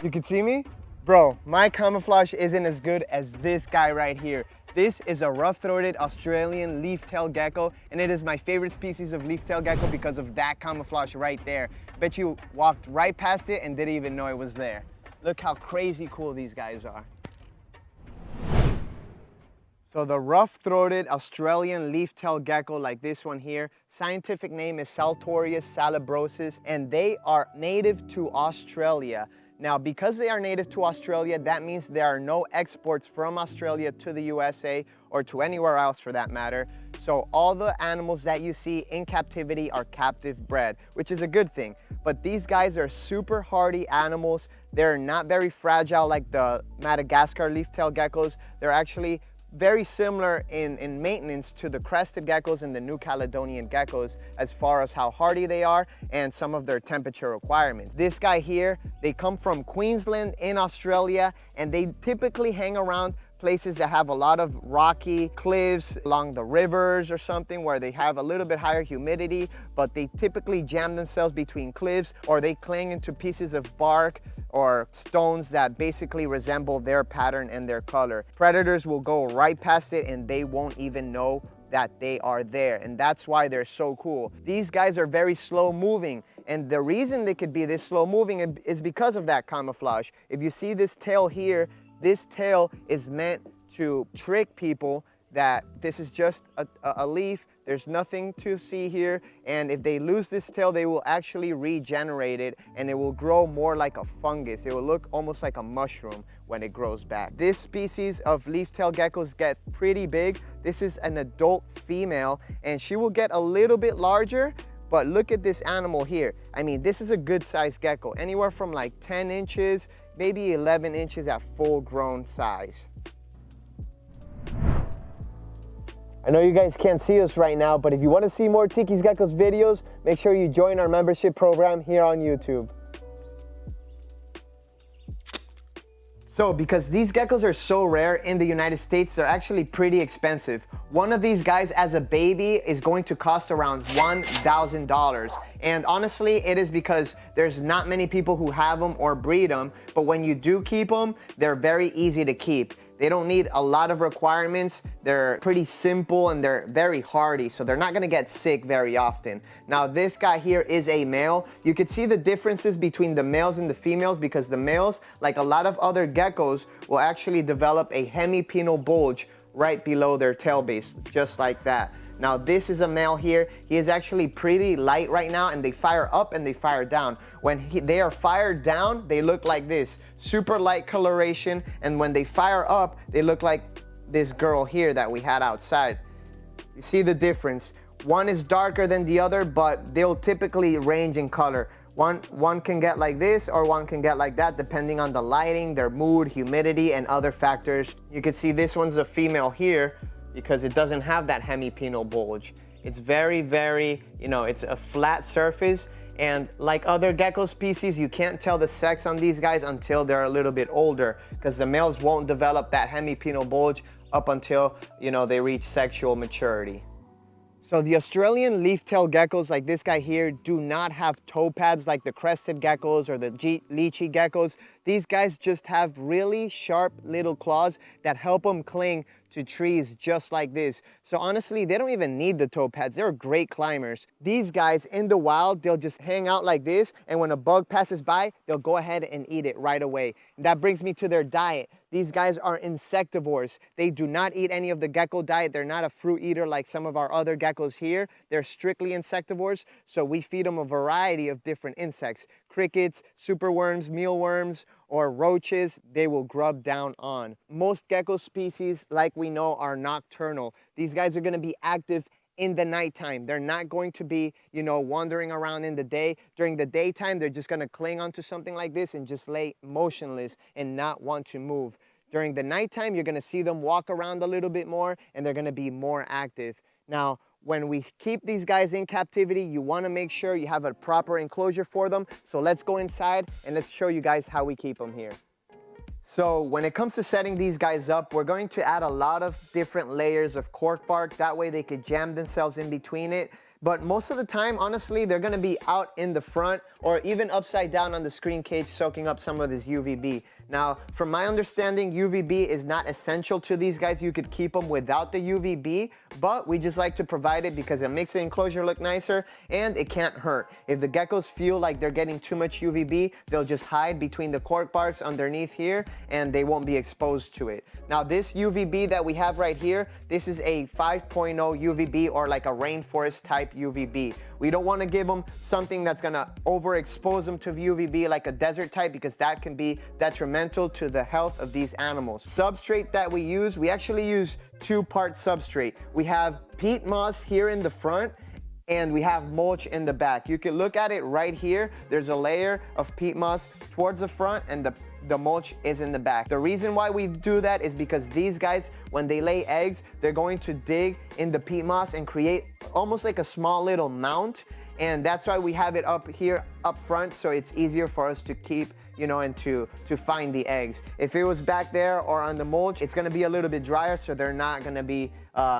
You can see me? Bro, my camouflage isn't as good as this guy right here. This is a rough-throated Australian leaf-tailed gecko, and it is my favorite species of leaf-tailed gecko because of that camouflage right there. Bet you walked right past it and didn't even know it was there. Look how crazy cool these guys are. So the rough-throated Australian leaf-tailed gecko like this one here, scientific name is Saltorius salabrosus, and they are native to Australia. Now, because they are native to Australia, that means there are no exports from Australia to the USA or to anywhere else for that matter. So all the animals that you see in captivity are captive bred, which is a good thing. But these guys are super hardy animals. They're not very fragile like the Madagascar leaf-tailed geckos. They're actually very similar in maintenance to the crested geckos and the New Caledonian geckos as far as how hardy they are and some of their temperature requirements. This guy here, they come from Queensland in Australia, and they typically hang around places that have a lot of rocky cliffs along the rivers or something where they have a little bit higher humidity, but they typically jam themselves between cliffs, or they cling into pieces of bark or stones that basically resemble their pattern and their color. Predators will go right past it and they won't even know that they are there, and that's why they're so cool. These guys are very slow moving, and the reason they could be this slow moving is because of that camouflage. If you see this tail here, this tail is meant to trick people that this is just a leaf. There's nothing to see here, and if they lose this tail, they will actually regenerate it, and it will grow more like a fungus. It will look almost like a mushroom when it grows back. This species of leaf-tailed geckos get pretty big. This is an adult female, and she will get a little bit larger, but look at this animal here. I mean, this is a good sized gecko, anywhere from like 10 inches, maybe 11 inches at full grown size. I know you guys can't see us right now, but if you want to see more TikisGeckos videos, make sure you join our membership program here on YouTube. So because these geckos are so rare in the United States, they're actually pretty expensive. One of these guys as a baby is going to cost around $1,000. And honestly, it is because there's not many people who have them or breed them, but when you do keep them, they're very easy to keep. They don't need a lot of requirements. They're pretty simple and they're very hardy, so they're not gonna get sick very often. Now this guy here is a male. You can see the differences between the males and the females because the males, like a lot of other geckos, will actually develop a hemipenal bulge right below their tail base, just like that. Now this is a male here. He is actually pretty light right now, and they fire up and they fire down. When they are fired down, they look like this, super light coloration, and when they fire up, they look like this girl here that we had outside. You see the difference? One is darker than the other, but they'll typically range in color. One can get like this or one can get like that depending on the lighting, their mood, humidity, and other factors. You can see this one's a female here because it doesn't have that hemipenal bulge. It's very, it's a flat surface, and like other gecko species, you can't tell the sex on these guys until they're a little bit older because the males won't develop that hemipenal bulge up until, they reach sexual maturity. So the Australian leaf-tailed geckos like this guy here do not have toe pads like the crested geckos or the lychee geckos. These guys just have really sharp little claws that help them cling to trees just like this. So honestly, they don't even need the toe pads. They're great climbers. These guys in the wild, they'll just hang out like this, and when a bug passes by, they'll go ahead and eat it right away. And that brings me to their diet. These guys are insectivores. They do not eat any of the gecko diet. They're not a fruit eater like some of our other geckos here. They're strictly insectivores, so we feed them a variety of different insects. Crickets, superworms, mealworms, or roaches, they will grub down on. Most gecko species, like we know, are nocturnal. These guys are gonna be active in the nighttime. They're not going to be, wandering around in the day. During the daytime, they're just gonna cling onto something like this and just lay motionless and not want to move. During the nighttime, you're gonna see them walk around a little bit more, and they're gonna be more active. Now, when we keep these guys in captivity, you wanna make sure you have a proper enclosure for them. So let's go inside and let's show you guys how we keep them here. So when it comes to setting these guys up, we're going to add a lot of different layers of cork bark. That way they could jam themselves in between it. But most of the time, honestly, they're gonna be out in the front or even upside down on the screen cage soaking up some of this UVB. Now, from my understanding, UVB is not essential to these guys. You could keep them without the UVB, but we just like to provide it because it makes the enclosure look nicer and it can't hurt. If the geckos feel like they're getting too much UVB, they'll just hide between the cork barks underneath here and they won't be exposed to it. Now, this UVB that we have right here, this is a 5.0 UVB or like a rainforest type UVB. We don't want to give them something that's going to overexpose them to UVB like a desert type, because that can be detrimental to the health of these animals. Substrate that we use, we actually use two-part substrate. We have peat moss here in the front and we have mulch in the back. You can look at it right here. There's a layer of peat moss towards the front and the mulch is in the back. The reason why we do that is because these guys, when they lay eggs, they're going to dig in the peat moss and create almost like a small little mount. And that's why we have it up here, up front, so it's easier for us to keep, you know, and to find the eggs. If it was back there or on the mulch, it's gonna be a little bit drier, so they're not gonna be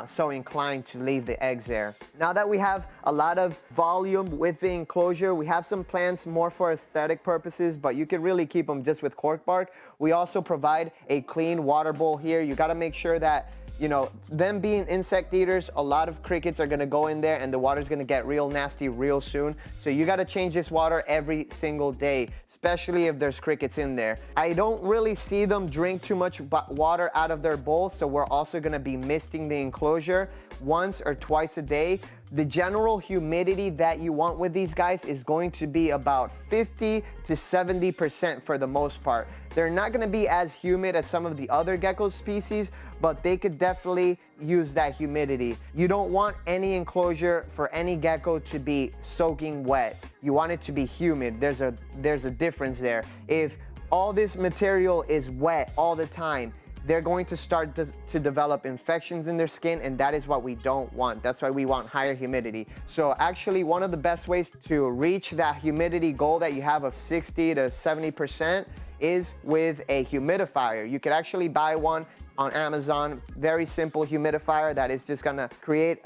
so inclined to leave the eggs there. Now that we have a lot of volume with the enclosure, we have some plants more for aesthetic purposes, but you can really keep them just with cork bark. We also provide a clean water bowl here. You gotta make sure that, you know, them being insect eaters, a lot of crickets are gonna go in there and the water's gonna get real nasty real soon. So you gotta change this water every single day, especially if there's crickets in there. I don't really see them drink too much water out of their bowl, so we're also gonna be misting the enclosure once or twice a day. The general humidity that you want with these guys is going to be about 50 to 70% for the most part. They're not gonna be as humid as some of the other gecko species, but they could definitely use that humidity. You don't want any enclosure for any gecko to be soaking wet. You want it to be humid. There's a difference there. If all this material is wet all the time, they're going to start to develop infections in their skin, and that is what we don't want. That's why we want higher humidity. So actually, one of the best ways to reach that humidity goal that you have of 60 to 70% is with a humidifier. You could actually buy one on Amazon, very simple humidifier that is just gonna create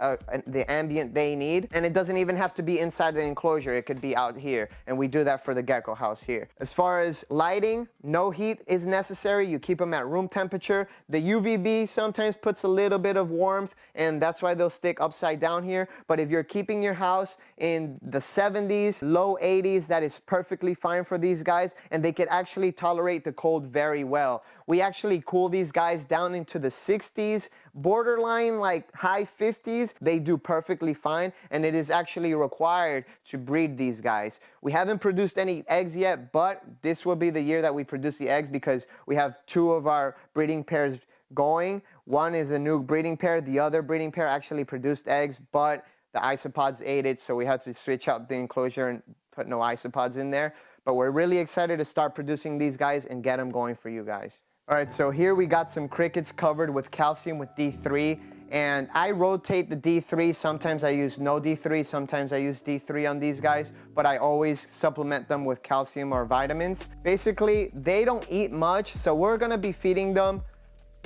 the ambient they need, and it doesn't even have to be inside the enclosure. It could be out here, and we do that for the gecko house here. As far as lighting, no heat is necessary. You keep them at room temperature. The UVB sometimes puts a little bit of warmth, and that's why they'll stick upside down here. But if you're keeping your house in the 70s, low 80s, that is perfectly fine for these guys, and they can actually tolerate the cold very well. We actually cool these guys down into the 60s, borderline like high 50s. They do perfectly fine, and it is actually required to breed these guys. We haven't produced any eggs yet, but this will be the year that we produce the eggs, because we have two of our breeding pairs going. One is a new breeding pair. The other breeding pair actually produced eggs, but the isopods ate it, so we had to switch out the enclosure and put no isopods in there. But we're really excited to start producing these guys and get them going for you guys. All right, so here we got some crickets covered with calcium with D3, and I rotate the D3. Sometimes I use no D3, sometimes I use D3 on these guys, but I always supplement them with calcium or vitamins. Basically, they don't eat much, so we're gonna be feeding them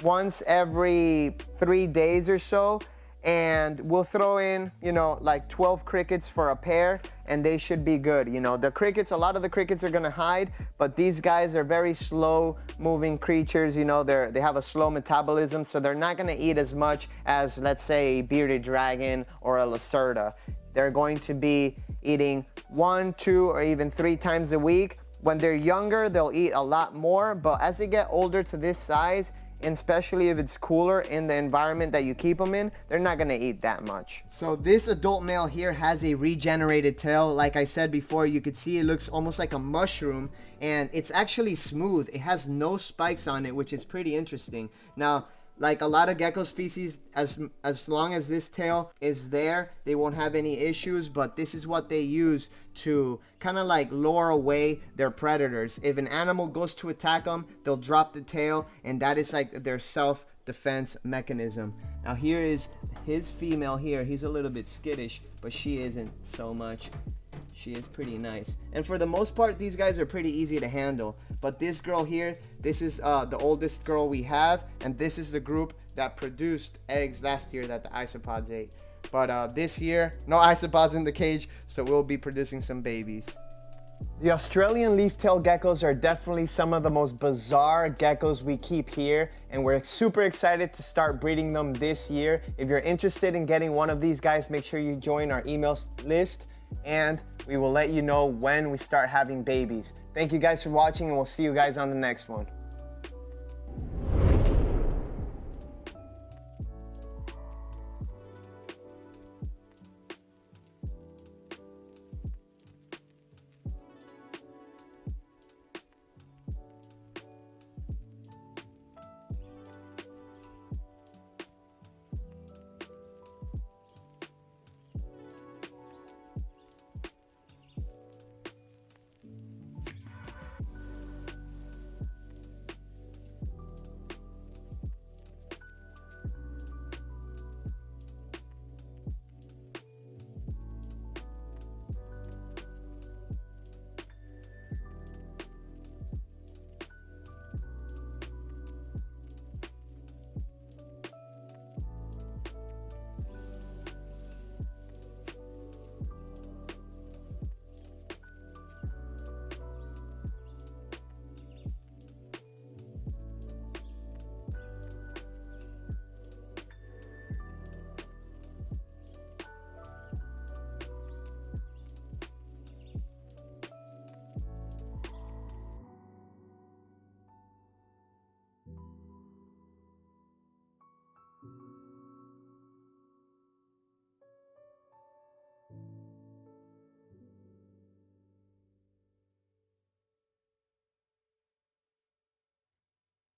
once every 3 days or so, and we'll throw in, you know, like 12 crickets for a pair, and they should be good. You know, the crickets, a lot of the crickets are gonna hide, but these guys are very slow moving creatures. You know, they have a slow metabolism, so they're not gonna eat as much as, let's say, a bearded dragon or a lacerda. They're going to be eating 1, 2, or even 3 times a week. When they're younger, they'll eat a lot more, but as they get older to this size, and especially if it's cooler in the environment that you keep them in, they're not gonna eat that much. So this adult male here has a regenerated tail. Like I said before, you could see it looks almost like a mushroom, and it's actually smooth. It has no spikes on it, which is pretty interesting. Now, like a lot of gecko species, as long as this tail is there, they won't have any issues, but this is what they use to kind of like lure away their predators. If an animal goes to attack them, they'll drop the tail, and that is like their self-defense mechanism. Now here is his female here. He's a little bit skittish, but she isn't so much. She is pretty nice, and for the most part these guys are pretty easy to handle. But this girl here, this is the oldest girl we have, and this is the group that produced eggs last year that the isopods ate. But this year, no isopods in the cage, so we'll be producing some babies. The Australian leaf-tailed geckos are definitely some of the most bizarre geckos we keep here, and we're super excited to start breeding them this year. If you're interested in getting one of these guys, make sure you join our email list, and we will let you know when we start having babies. Thank you guys for watching, and we'll see you guys on the next one.